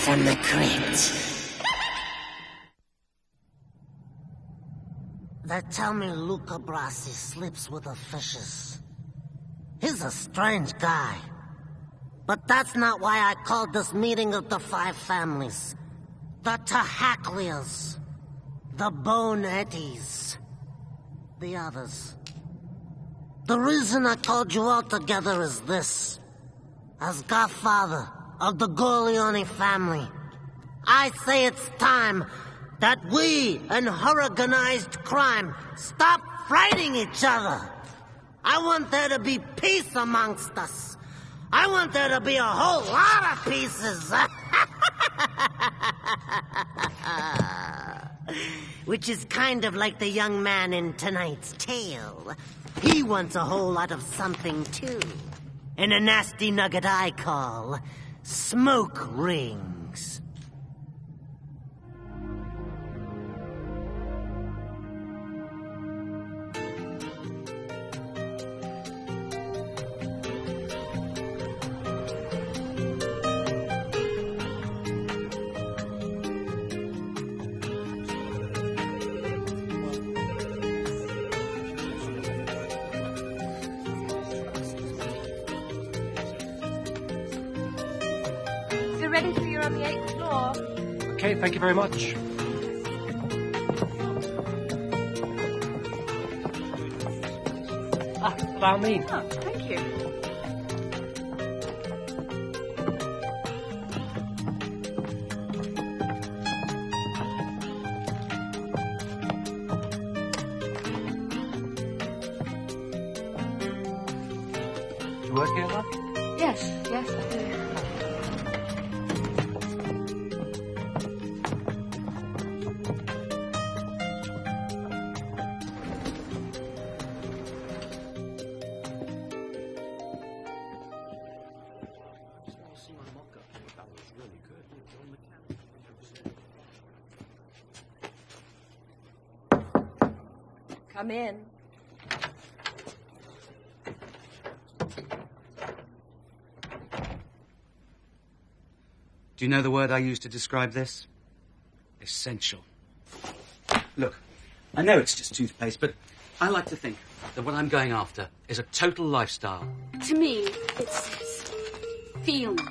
From the crypt. They tell me Luca Brasi sleeps with the fishes. He's a strange guy. But that's not why I called this meeting of the 5 families. The Tahaklias, the Bonettes, the others. The reason I called you all together is this. As godfather of the Gorleone family, I say it's time that we and organized crime stop fighting each other. I want there to be peace amongst us. I want there to be a whole lot of pieces. Which is kind of like the young man in tonight's tale. He wants a whole lot of something too. And a nasty nugget I call smoke rings. Ready for you on the 8th floor. Okay, thank you very much. Allow me. Oh, thank you. You work here, love? Yes, I do. Come in. Do you know the word I use to describe this? Essential. Look, I know it's just toothpaste, but I like to think that what I'm going after is a total lifestyle. To me, it says, feel me,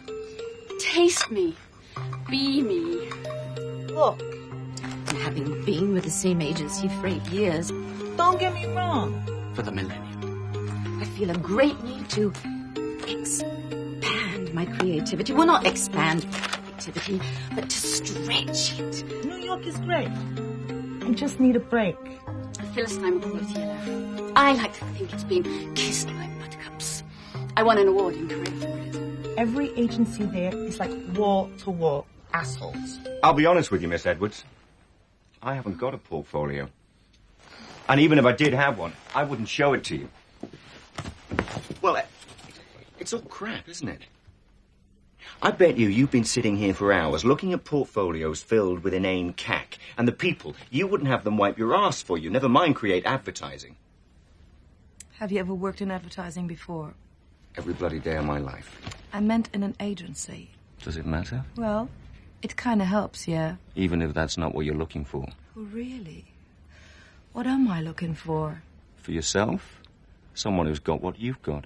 taste me, be me. Look, Having been with the same agency for 8 years, don't get me wrong. For the millennium. I feel a great need to expand my creativity. Well, not expand creativity, but to stretch it. New York is great. I just need a break. Phyllis and I were both yellow. I like to think it's been kissed by buttercups. I won an award in Korea for it. Every agency there is like wall-to-wall assholes. I'll be honest with you, Miss Edwards. I haven't got a portfolio. And even if I did have one, I wouldn't show it to you. Well, it's all crap, isn't it? I bet you've been sitting here for hours looking at portfolios filled with inane cack, and the people, you wouldn't have them wipe your ass for you, never mind create advertising. Have you ever worked in advertising before? Every bloody day of my life. I meant in an agency. Does it matter? Well, it kind of helps, yeah. Even if that's not what you're looking for. Oh, really? What am I looking for? For yourself? Someone who's got what you've got.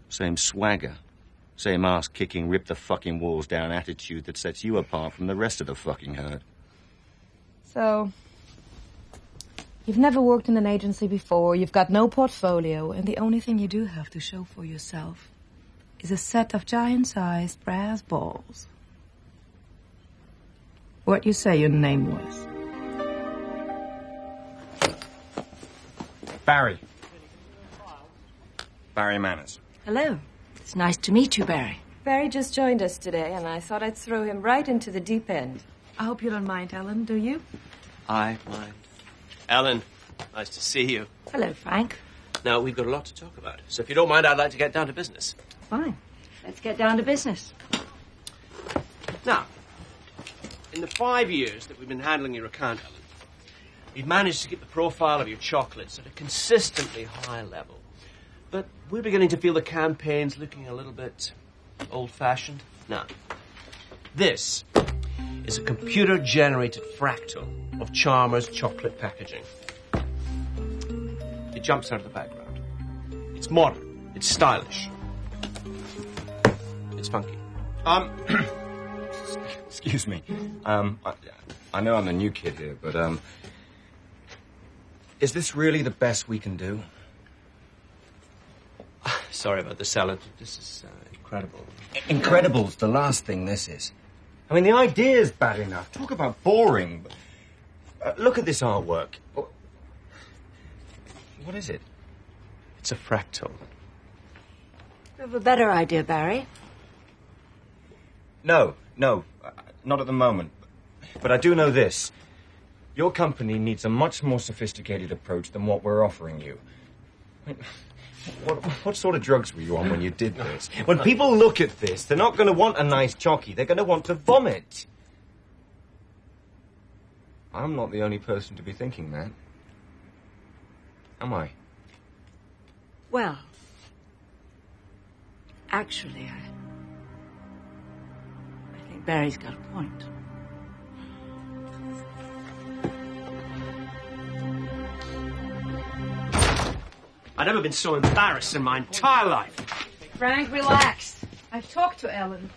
Same swagger. Same ass-kicking, rip-the-fucking-walls-down attitude that sets you apart from the rest of the fucking herd. So, you've never worked in an agency before, you've got no portfolio, and the only thing you do have to show for yourself is a set of giant-sized brass balls. What you say your name was? Barry. Barry Manners. Hello. It's nice to meet you, Barry. Barry just joined us today, and I thought I'd throw him right into the deep end. I hope you don't mind, Ellen, do you? I mind. Ellen, nice to see you. Hello, Frank. Now, we've got a lot to talk about. So if you don't mind, I'd like to get down to business. Fine. Let's get down to business. Now, in the 5 years that we've been handling your account, Ellen, we've managed to keep the profile of your chocolates at a consistently high level. But we're beginning to feel the campaign's looking a little bit old-fashioned. Now, this is a computer-generated fractal of Chalmers chocolate packaging. It jumps out of the background. It's modern. It's stylish. It's funky. Excuse me. I know I'm the new kid here, but, is this really the best we can do? Sorry about the salad. This is incredible. Incredible's the last thing this is. I mean, the idea's bad enough. Talk about boring. Look at this artwork. What is it? It's a fractal. You have a better idea, Barry. No, not at the moment. But I do know this. Your company needs a much more sophisticated approach than what we're offering you. I mean, what sort of drugs were you on when you did this? When people look at this, they're not going to want a nice chocky. They're going to want to vomit. I'm not the only person to be thinking that. Am I? Well, actually, I think Barry's got a point. I've never been so embarrassed in my entire life. Frank, relax. I've talked to Ellen.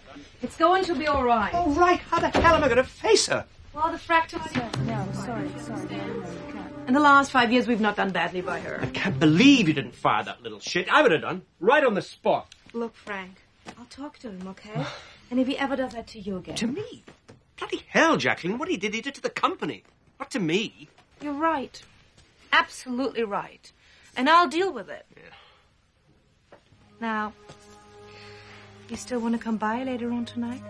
It's going to be all right. Oh, right. How the hell am I going to face her? Well, the fractals... No, sorry. In the last 5 years, we've not done badly by her. I can't believe you didn't fire that little shit. I would have done. Right on the spot. Look, Frank, I'll talk to him, okay? And if he ever does that to you again... To me? Bloody hell, Jacqueline. What he did to the company. Not to me. You're right. Absolutely right. And I'll deal with it. Yeah. Now, you still want to come by later on tonight?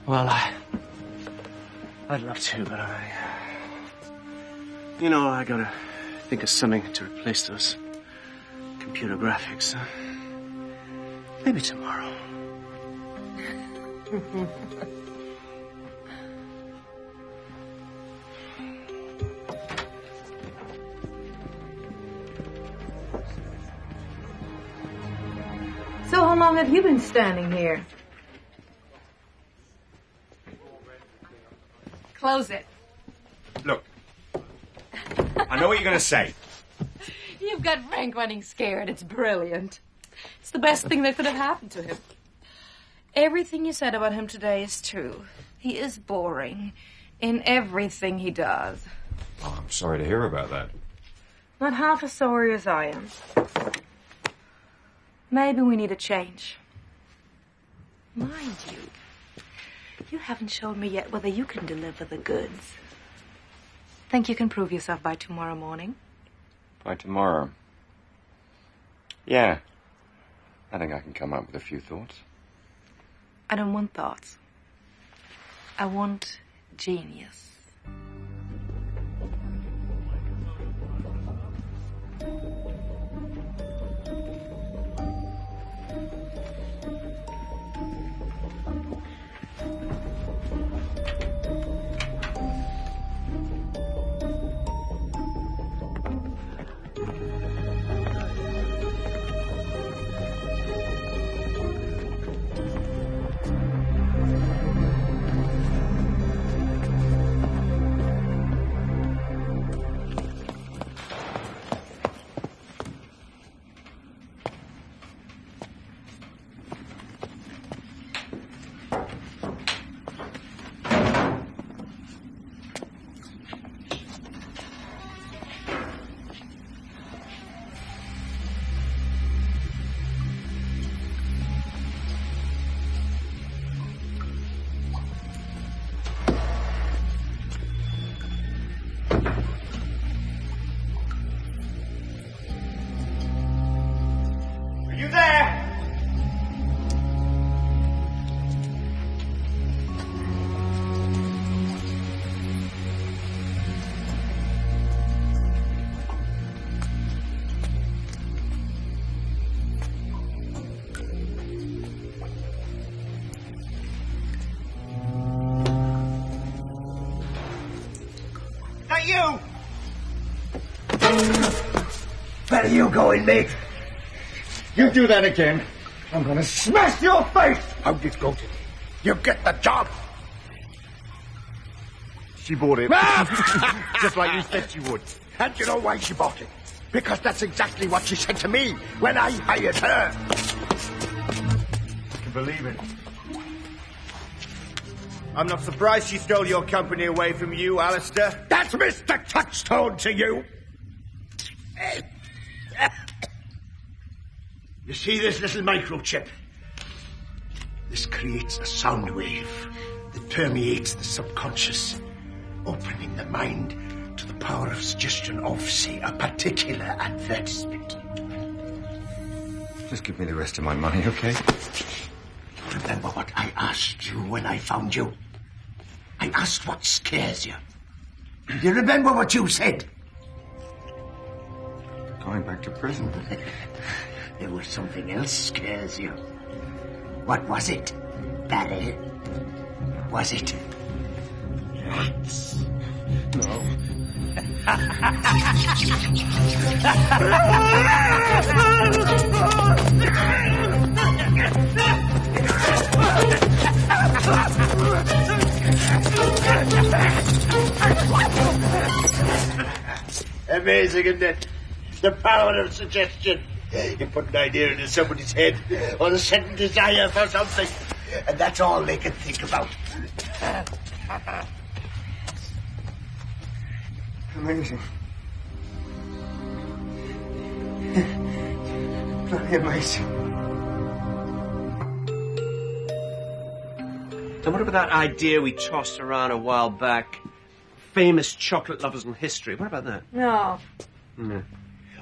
Well, I'd love to, but you know, I gotta think of something to replace those computer graphics. Maybe tomorrow. So how long have you been standing here? Close it. Look, I know what you're going to say. You've got Frank running scared. It's brilliant. It's the best thing that could have happened to him. Everything you said about him today is true. He is boring in everything he does. Oh, I'm sorry to hear about that. Not half as sorry as I am. Maybe we need a change. Mind you, you haven't shown me yet whether you can deliver the goods. Think you can prove yourself by tomorrow morning? By tomorrow? Yeah. I think I can come up with a few thoughts. I don't want thoughts. I want genius. at you! Where are you going, mate? You do that again, I'm gonna smash your face! How'd it go today? You get the job! She bought it. Just like you said she would. And you know why she bought it? Because that's exactly what she said to me when I hired her. I can believe it. I'm not surprised she stole your company away from you, Alistair. That's Mr. Touchstone to you! You see this little microchip? This creates a sound wave that permeates the subconscious, opening the mind to the power of suggestion of, say, a particular advertisement. Just give me the rest of my money, okay? Remember what I asked you when I found you? I asked what scares you. You remember what you said? Going back to prison. There was something else scares you. What was it, Barry? Was it rats? No. Amazing, isn't it? The power of suggestion. You put an idea into somebody's head or a sudden desire for something, and that's all they can think about. Amazing. Bloody amazing. And what about that idea we tossed around a while back? Famous chocolate lovers in history. What about that? No. Mm.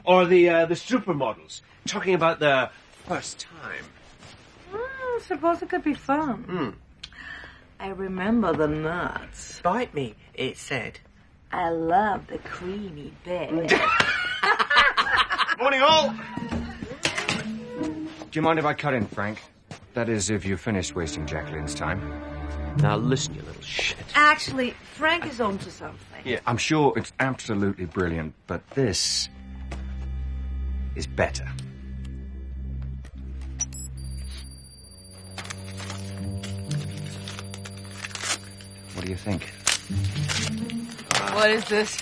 Or the supermodels talking about their first time. I suppose it could be fun. Mm. I remember the nuts. Bite me, it said. I love the creamy bed. Morning, all! Do you mind if I cut in, Frank? That is, if you're finished wasting Jacqueline's time. Now listen, you little shit. Actually, Frank is onto something. Yeah. I'm sure it's absolutely brilliant, but this is better. What do you think? What is this?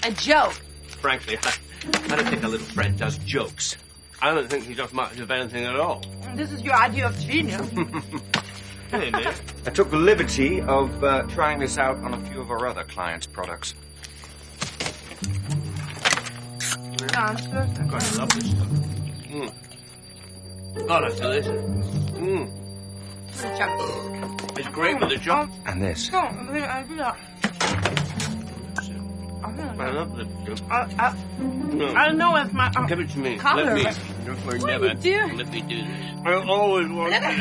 A joke? Frankly, I don't think a little friend does jokes. I don't think he does much of anything at all. This is your idea of genius. Hey, mate. I took the liberty of trying this out on a few of our other clients' products. God, I love this stuff. Mm. God, that's delicious. Mm. It's great with the chocolate. And this. I love this. I don't know if my... Give it to me. Color. Let me. Or never. you do? Let me do this. I always want to do this.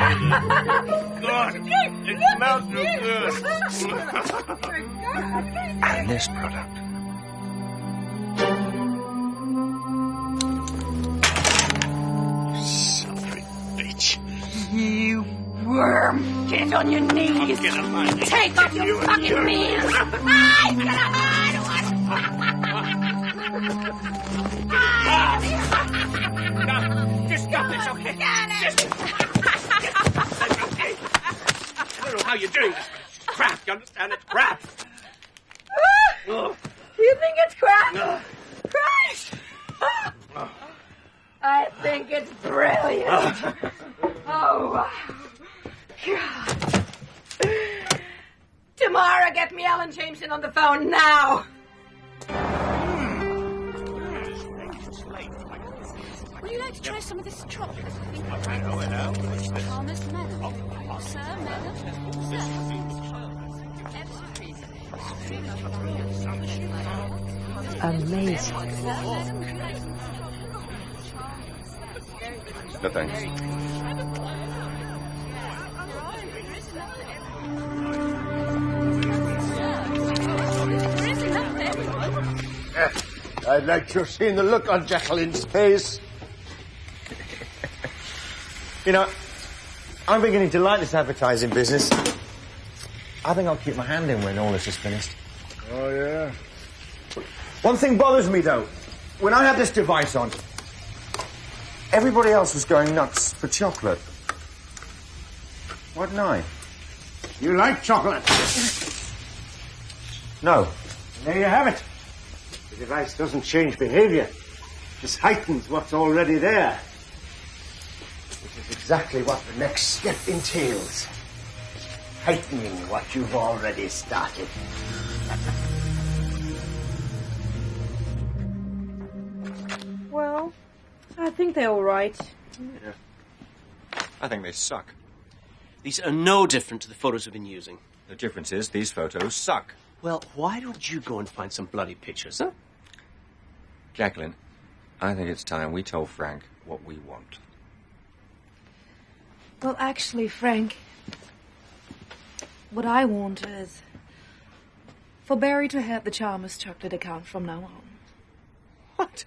God, it smells so good. And this product. Suffering bitch. You worm. Get on your knees. Take off your fucking pants. I Just stop this, okay? Just... okay. I don't know how you're doing this, but it's crap. You understand? It's crap. Do you think it's crap? Christ! I think it's brilliant. Oh, wow. God. Tamara, get me Alan Jameson on the phone now. Would you like to try some of this chocolate? I know it now. Thomas, madam. Sir, madam. Amazing. No thanks. I'd like to have seen the look on Jacqueline's face. You know, I'm beginning to like this advertising business. I think I'll keep my hand in when all this is finished. Oh, yeah? One thing bothers me, though. When I had this device on, everybody else was going nuts for chocolate. Why didn't I? You like chocolate? No. There you have it. The device doesn't change behavior. Just heightens what's already there. Which is exactly what the next step entails. Heightening what you've already started. Well, I think they're all right. Yeah. I think they suck. These are no different to the photos we've been using. The difference is these photos suck. Well, why don't you go and find some bloody pictures, huh? Jacqueline, I think it's time we told Frank what we want. Well, actually, Frank, what I want is for Barry to have the Chalmers chocolate account from now on. What?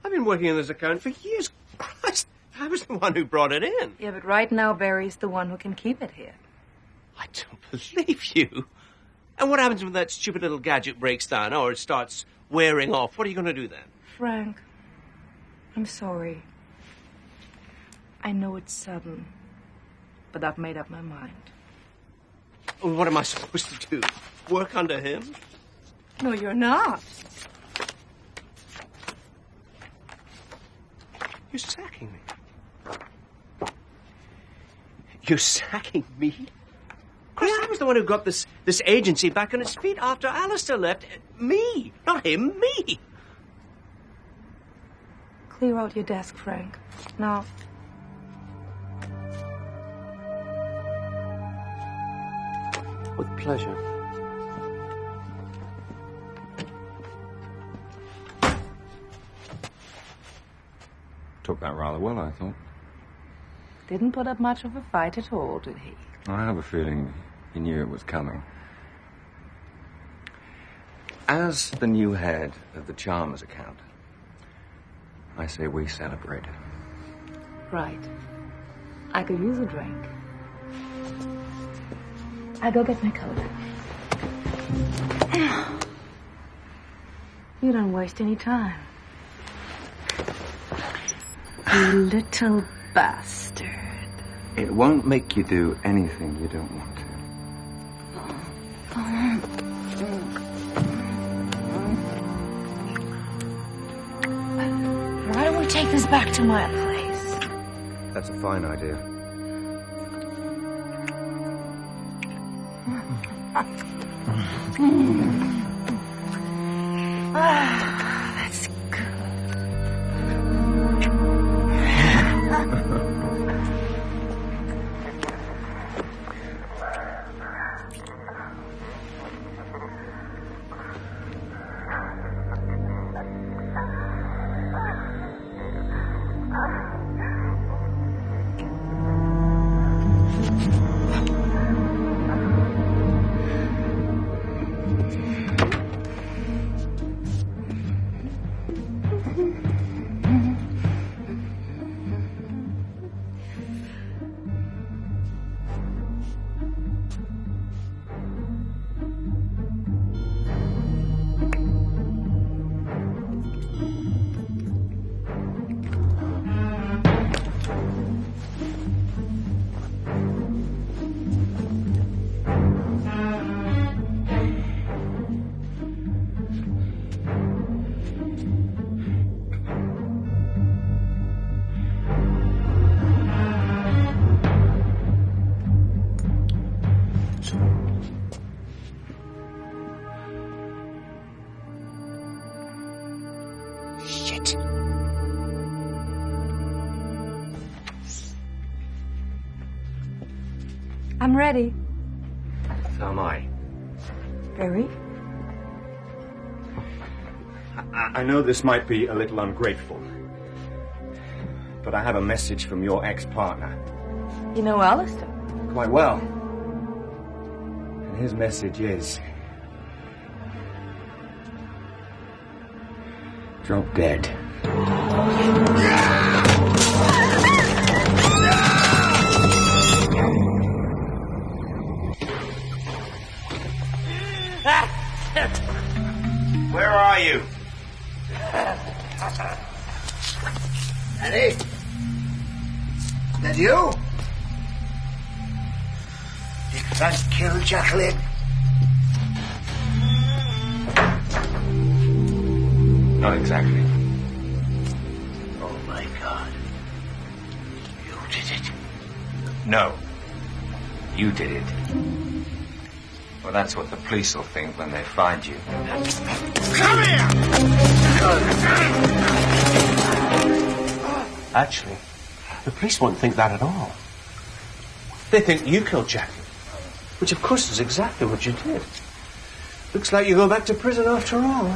I've been working on this account for years. Christ, I was the one who brought it in. Yeah, but right now Barry's the one who can keep it here. I don't believe you. And what happens when that stupid little gadget breaks down or it starts wearing off? What are you going to do then? Frank, I'm sorry. I know it's sudden, but I've made up my mind. Well, what am I supposed to do? Work under him? No, you're not. You're sacking me. You're sacking me? Chris, I was the one who got this agency back on its feet after Alistair left. Me, not him, me. Clear out your desk, Frank. Now. With pleasure. Took that rather well, I thought. Didn't put up much of a fight at all, did he? I have a feeling he knew it was coming. As the new head of the Chalmers account, I say we celebrate. Right. I could use a drink. I go get my coat. You don't waste any time. You little bastard. It won't make you do anything you don't want to. Why don't we take this back to my place? That's a fine idea. That's good. Shit. I'm ready. So am I. Barry? I know this might be a little ungrateful, but I have a message from your ex-partner. You know Alistair? Quite well. And his message is... drop dead. Where are you? Annie? That you? You can't kill Jacqueline. Not exactly. Oh, my God. You did it. No. You did it. Well, that's what the police will think when they find you. Come here! Actually, the police won't think that at all. They think you killed Jackie, which of course is exactly what you did. Looks like you go back to prison after all.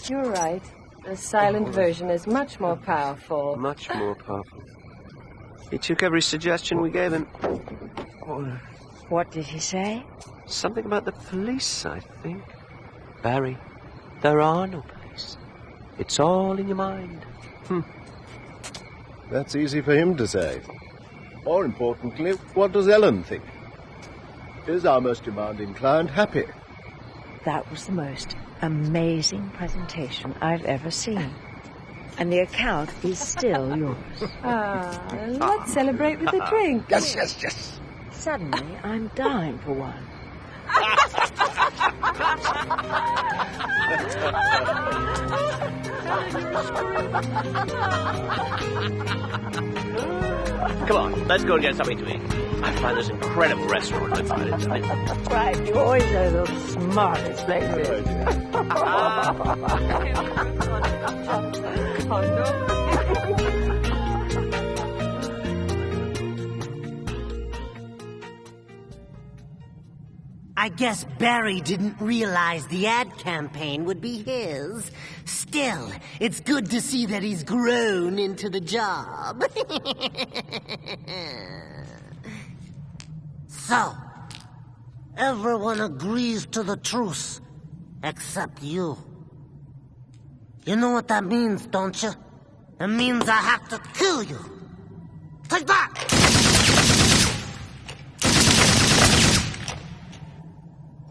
You're right. The silent version is much more powerful. Much more powerful. He took every suggestion we gave him. What did he say? Something about the police, I think. Barry, there are no police. It's all in your mind. That's easy for him to say. More importantly, what does Ellen think? Is our most demanding client happy? That was the most amazing presentation I've ever seen. And the account is still yours. Let's celebrate with a drink. Yes. Suddenly, I'm dying for one. Come on, let's go and get something to eat. I find this incredible restaurant I find it tonight. Right, you always know the smartest places. I guess Barry didn't realize the ad campaign would be his. Still, it's good to see that he's grown into the job. So, everyone agrees to the truce, except you. You know what that means, don't you? It means I have to kill you. Take that!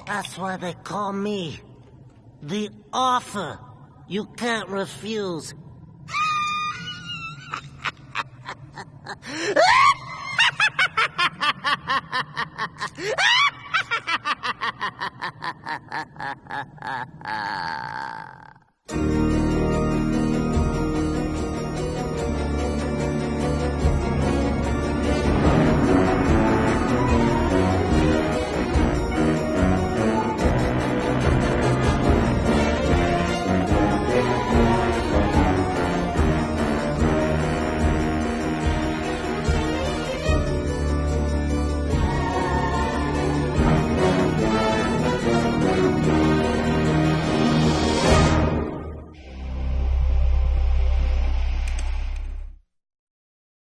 That's why they call me the offer you can't refuse.